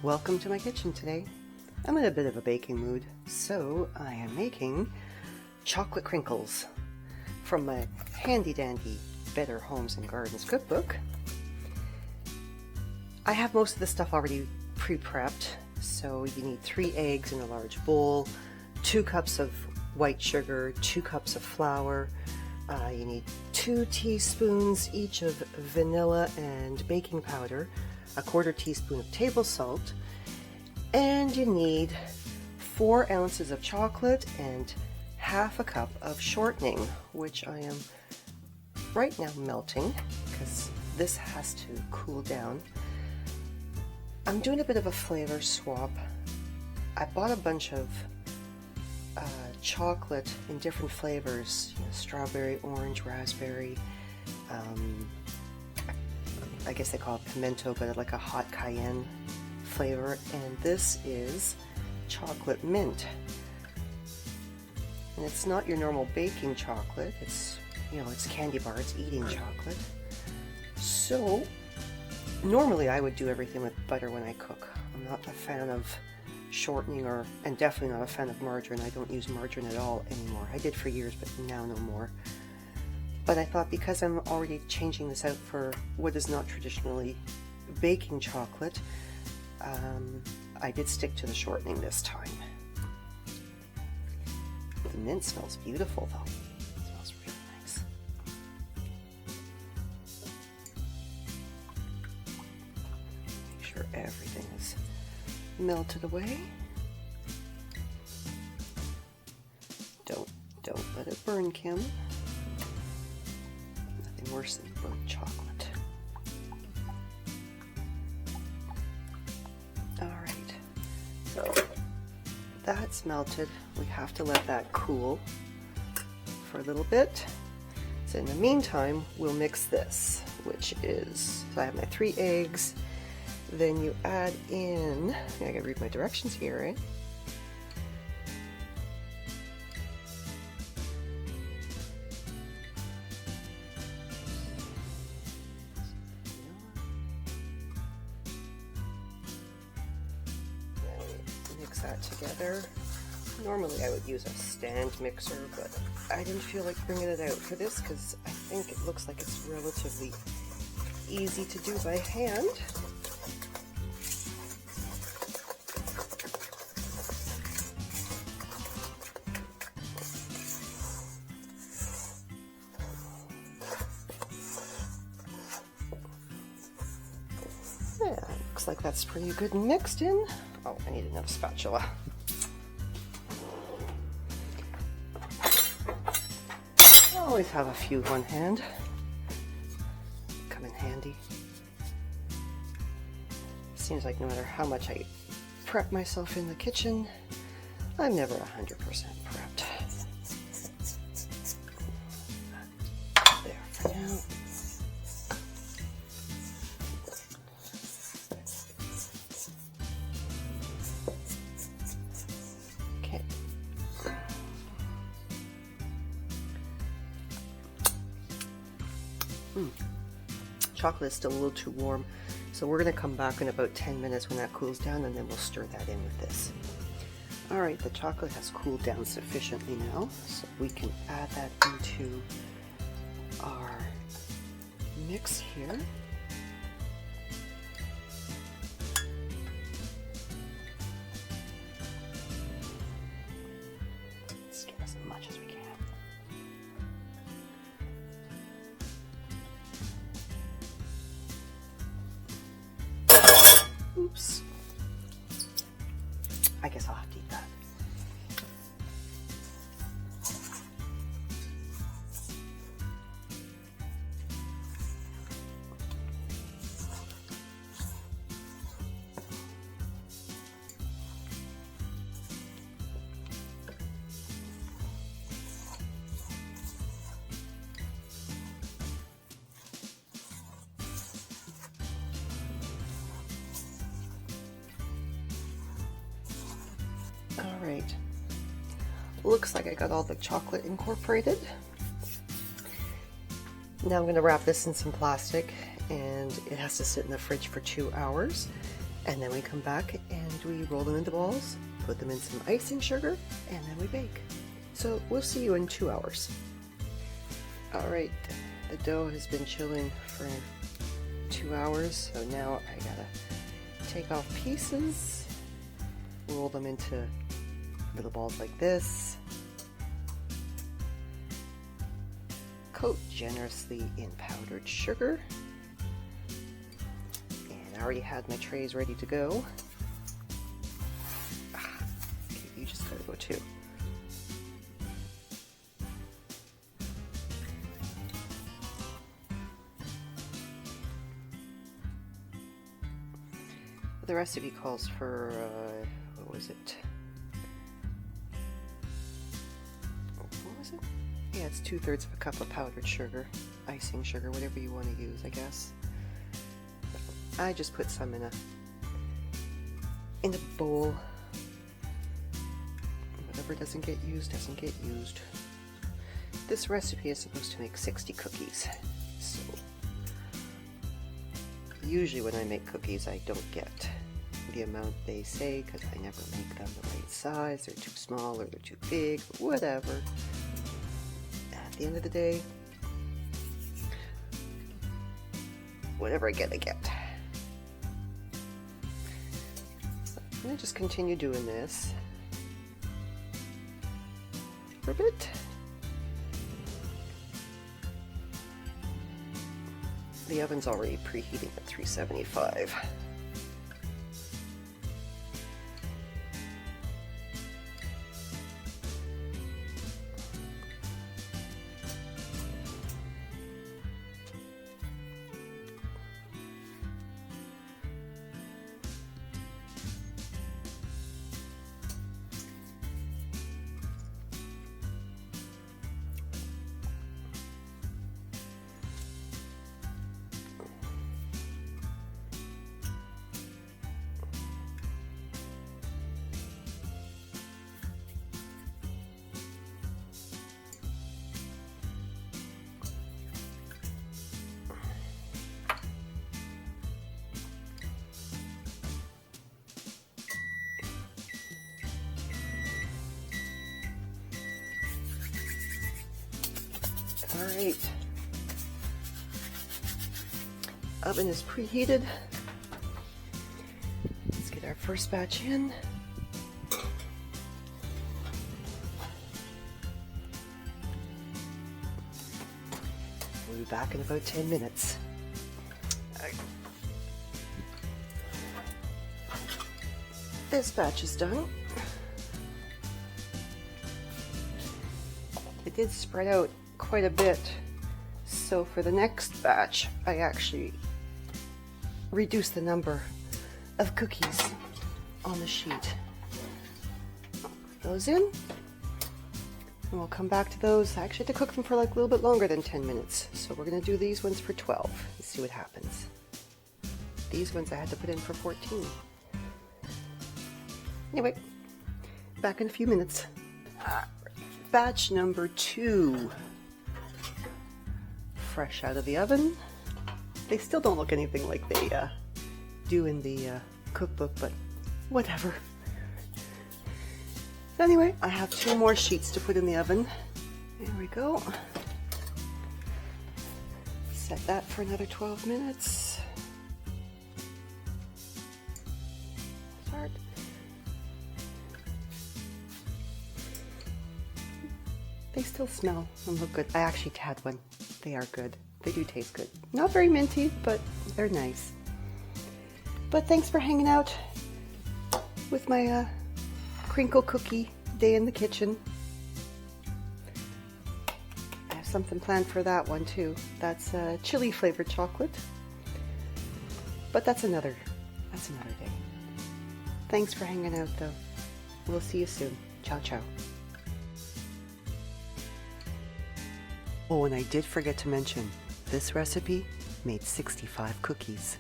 Welcome to my kitchen today. I'm in a bit of a baking mood, so I am making chocolate crinkles from my handy dandy Better Homes and Gardens cookbook. I have most of the stuff already pre-prepped, so you need 3 eggs in a large bowl, 2 cups of white sugar, 2 cups of flour. You need 2 teaspoons each of vanilla and baking powder, a 1/4 teaspoon of table salt, and you need 4 ounces of chocolate and 1/2 cup of shortening, which I am right now melting because this has to cool down. I'm doing a bit of a flavor swap. I bought a bunch of chocolate in different flavors, strawberry, orange, raspberry. I guess they call it pimento, but like a hot cayenne flavor. And this is chocolate mint. And it's not your normal baking chocolate. It's, it's candy bar. It's eating chocolate. So normally I would do everything with butter when I cook. I'm not a fan of shortening and definitely not a fan of margarine. I don't use margarine at all anymore. I did for years, but now no more. But I thought because I'm already changing this out for what is not traditionally baking chocolate, I did stick to the shortening this time. The mint smells beautiful though. It smells really nice. Make sure everything is melted away. Don't let it burn, Kim. Nothing worse than burnt chocolate. Alright, so that's melted. We have to let that cool for a little bit. So in the meantime, we'll mix this, which is, so I have my 3 eggs. Then you add in, I gotta read my directions here, right? Mix that together. Normally I would use a stand mixer, but I didn't feel like bringing it out for this because I think it looks like it's relatively easy to do by hand. Yeah, looks like that's pretty good mixed in. Oh, I need another spatula. I always have a few on hand. Come in handy. Seems like no matter how much I prep myself in the kitchen, I'm never 100% prepped. There for now. Okay. Chocolate is still a little too warm, so we're going to come back in about 10 minutes when that cools down, and then we'll stir that in with this. Alright, the chocolate has cooled down sufficiently now, so we can add that into our mix here. Stir as much as we can. Oops. I guess I'll have to eat that. Alright, looks like I got all the chocolate incorporated. Now I'm going to wrap this in some plastic, and it has to sit in the fridge for 2 hours. And then we come back and we roll them into balls, put them in some icing sugar, and then we bake. So we'll see you in 2 hours. All right, the dough has been chilling for 2 hours, so now I gotta take off pieces, roll them into little balls like this, coat generously in powdered sugar. I already had my trays ready to go. Okay, you just gotta go too. The recipe calls for, what was it? What was it? Yeah, it's 2/3 of a cup of powdered sugar, icing sugar, whatever you want to use, I guess. I just put some in a bowl. Whatever doesn't get used, doesn't get used. This recipe is supposed to make 60 cookies. So usually when I make cookies, I don't get the amount they say because I never make them the right size. They're too small or they're too big, or whatever. At the end of the day, whatever I get, I get. I'm going to just continue doing this for a bit. The oven's already preheating at 375. All right, oven is preheated. Let's get our first batch in. We'll be back in about 10 minutes. This batch is done. It did spread out quite a bit, so for the next batch I actually reduced the number of cookies on the sheet. Put those in, and we'll come back to those. I actually had to cook them for like a little bit longer than 10 minutes, so we're going to do these ones for 12 and see what happens. These ones I had to put in for 14. Anyway, back in a few minutes. Batch number 2. Fresh out of the oven. They still don't look anything like they do in the cookbook, but whatever. So anyway, I have 2 more sheets to put in the oven. There we go. Set that for another 12 minutes. Start. They still smell and look good. I actually had one. They are good. They do taste good. Not very minty, but they're nice. But thanks for hanging out with my crinkle cookie day in the kitchen. I have something planned for that one too. That's chili flavored chocolate. But that's another day. Thanks for hanging out though. We'll see you soon. Ciao, ciao. Oh, and I did forget to mention, this recipe made 65 cookies.